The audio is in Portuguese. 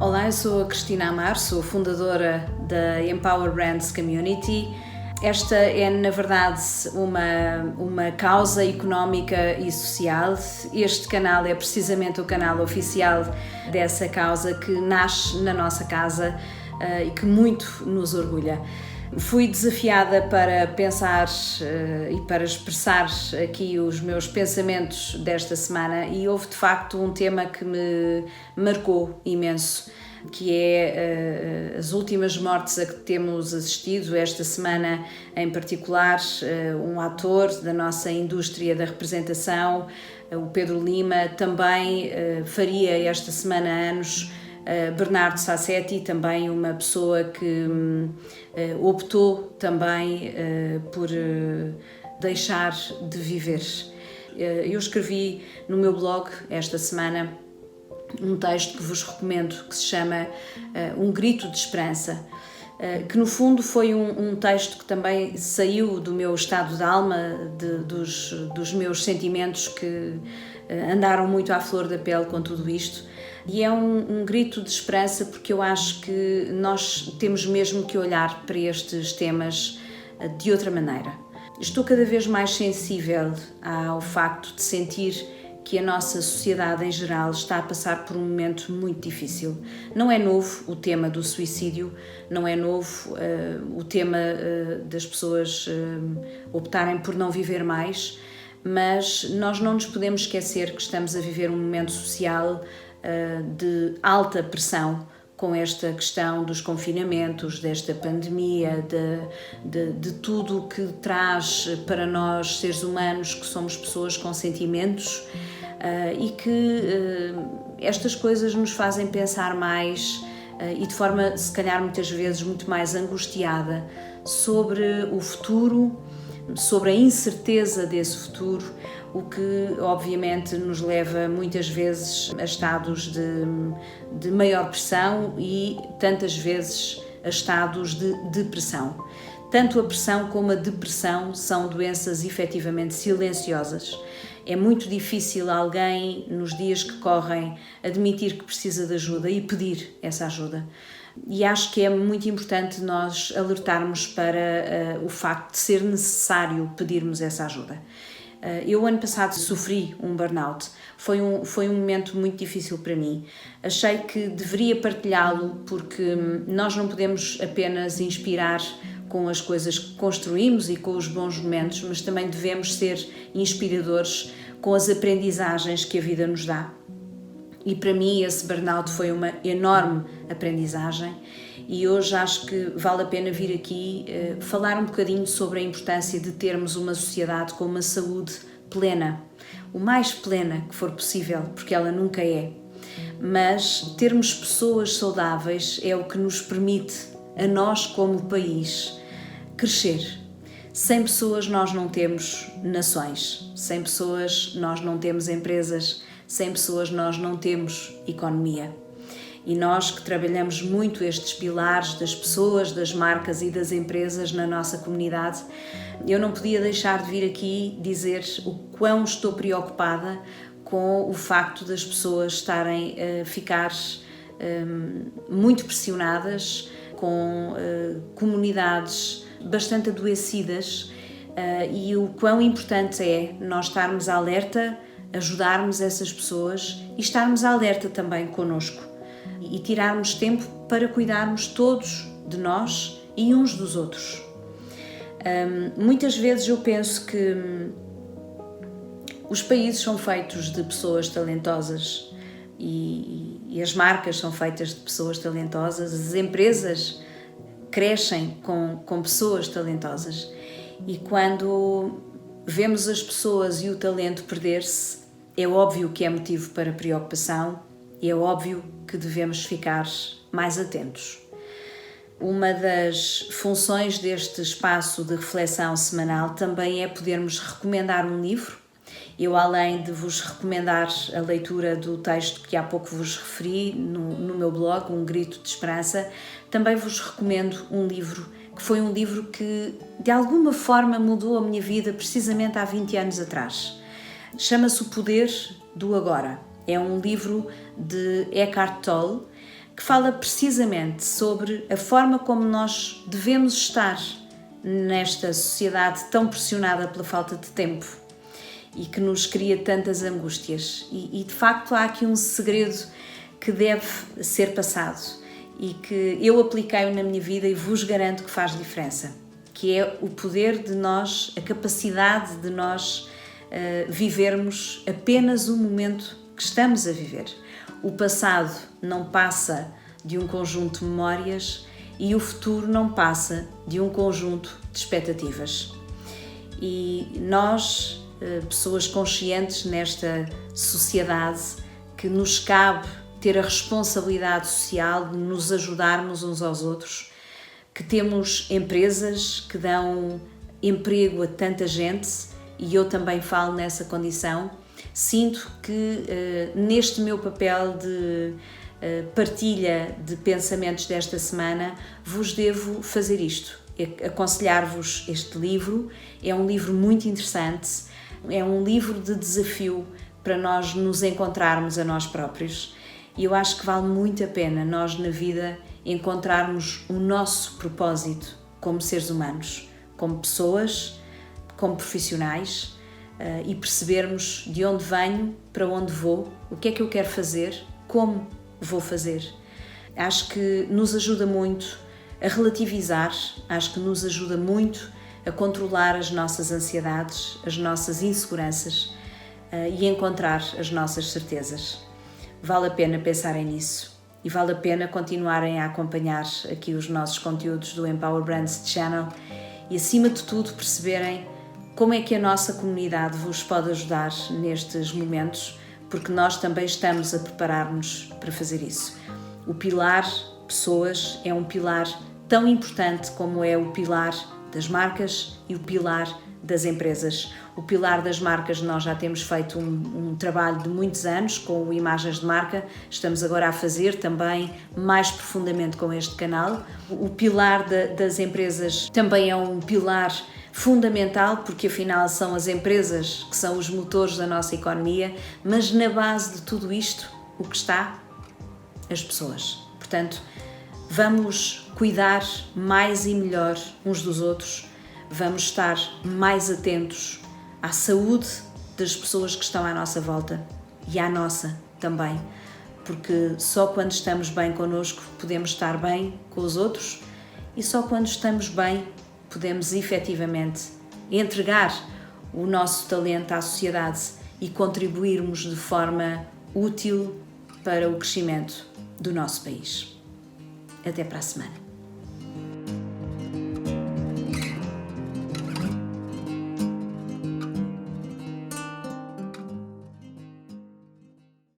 Olá, eu sou a Cristina Amar, sou fundadora da Empower Brands Community. Esta é, na verdade, uma causa económica e social. Este canal é precisamente o canal oficial dessa causa que nasce na nossa casa e que muito nos orgulha. Fui desafiada para pensar e para expressar aqui os meus pensamentos desta semana e houve de facto um tema que me marcou imenso, que é as últimas mortes a que temos assistido esta semana, em particular um ator da nossa indústria da representação, o Pedro Lima, também faria esta semana anos. Bernardo Sassetti, também uma pessoa que optou também por deixar de viver. Eu escrevi no meu blog esta semana um texto que vos recomendo, que se chama Um Grito de Esperança, que no fundo foi um texto que também saiu do meu estado de alma, dos meus sentimentos que andaram muito à flor da pele com tudo isto. E é um grito de esperança porque eu acho que nós temos mesmo que olhar para estes temas de outra maneira. Estou cada vez mais sensível ao facto de sentir que a nossa sociedade em geral está a passar por um momento muito difícil. Não é novo o tema do suicídio, não é novo o tema das pessoas optarem por não viver mais, mas nós não nos podemos esquecer que estamos a viver um momento social de alta pressão com esta questão dos confinamentos, desta pandemia, de tudo o que traz para nós, seres humanos, que somos pessoas com sentimentos e que estas coisas nos fazem pensar mais e de forma, se calhar, muitas vezes muito mais angustiada sobre o futuro, sobre a incerteza desse futuro, o que obviamente nos leva muitas vezes a estados de maior pressão e tantas vezes a estados de depressão. Tanto a pressão como a depressão são doenças efetivamente silenciosas. É muito difícil alguém, nos dias que correm, admitir que precisa de ajuda e pedir essa ajuda. E acho que é muito importante nós alertarmos para o facto de ser necessário pedirmos essa ajuda. Eu, ano passado, sofri um burnout. Foi um momento muito difícil para mim. Achei que deveria partilhá-lo porque nós não podemos apenas inspirar com as coisas que construímos e com os bons momentos, mas também devemos ser inspiradores com as aprendizagens que a vida nos dá. E para mim esse burnout foi uma enorme aprendizagem e hoje acho que vale a pena vir aqui falar um bocadinho sobre a importância de termos uma sociedade com uma saúde plena, o mais plena que for possível, porque ela nunca é. Mas termos pessoas saudáveis é o que nos permite, a nós como país, crescer. Sem pessoas nós não temos nações, sem pessoas nós não temos empresas, sem pessoas nós não temos economia. E nós que trabalhamos muito estes pilares das pessoas, das marcas e das empresas na nossa comunidade, eu não podia deixar de vir aqui dizer o quão estou preocupada com o facto das pessoas estarem a ficar muito pressionadas, com comunidades bastante adoecidas e o quão importante é nós estarmos alerta, ajudarmos essas pessoas e estarmos alerta também connosco e tirarmos tempo para cuidarmos todos de nós e uns dos outros. Muitas vezes eu penso que os países são feitos de pessoas talentosas e as marcas são feitas de pessoas talentosas, as empresas crescem com pessoas talentosas e quando vemos as pessoas e o talento perder-se, é óbvio que é motivo para preocupação e é óbvio que devemos ficar mais atentos. Uma das funções deste espaço de reflexão semanal também é podermos recomendar um livro. Eu, além de vos recomendar a leitura do texto que há pouco vos referi no meu blog, Um Grito de Esperança, também vos recomendo um livro que foi um livro que de alguma forma mudou a minha vida precisamente há 20 anos atrás. Chama-se O Poder do Agora. É um livro de Eckhart Tolle que fala precisamente sobre a forma como nós devemos estar nesta sociedade tão pressionada pela falta de tempo e que nos cria tantas angústias. E de facto há aqui um segredo que deve ser passado e que eu apliquei na minha vida e vos garanto que faz diferença, que é o poder de nós, a capacidade de nós vivermos apenas o momento que estamos a viver. O passado não passa de um conjunto de memórias e o futuro não passa de um conjunto de expectativas. E nós, pessoas conscientes nesta sociedade, que nos cabe ter a responsabilidade social de nos ajudarmos uns aos outros, que temos empresas que dão emprego a tanta gente, e eu também falo nessa condição, sinto que neste meu papel de partilha de pensamentos desta semana vos devo fazer isto, aconselhar-vos este livro. É um livro muito interessante, é um livro de desafio para nós nos encontrarmos a nós próprios, e eu acho que vale muito a pena nós na vida encontrarmos o nosso propósito como seres humanos, como pessoas, como profissionais, e percebermos de onde venho, para onde vou, o que é que eu quero fazer, como vou fazer. Acho que nos ajuda muito a relativizar, acho que nos ajuda muito a controlar as nossas ansiedades, as nossas inseguranças e encontrar as nossas certezas. Vale a pena pensarem nisso e vale a pena continuarem a acompanhar aqui os nossos conteúdos do Empower Brands Channel e, acima de tudo, perceberem como é que a nossa comunidade vos pode ajudar nestes momentos, porque nós também estamos a preparar-nos para fazer isso. O pilar pessoas é um pilar tão importante como é o pilar das marcas e o pilar das empresas. O pilar das marcas, nós já temos feito um trabalho de muitos anos com imagens de marca, estamos agora a fazer também mais profundamente com este canal. O pilar das empresas também é um pilar fundamental, porque afinal são as empresas que são os motores da nossa economia, mas na base de tudo isto, o que está? As pessoas. Portanto, vamos cuidar mais e melhor uns dos outros, vamos estar mais atentos à saúde das pessoas que estão à nossa volta e à nossa também, porque só quando estamos bem connosco podemos estar bem com os outros e só quando estamos bem podemos efetivamente entregar o nosso talento à sociedade e contribuirmos de forma útil para o crescimento do nosso país. Até para a semana.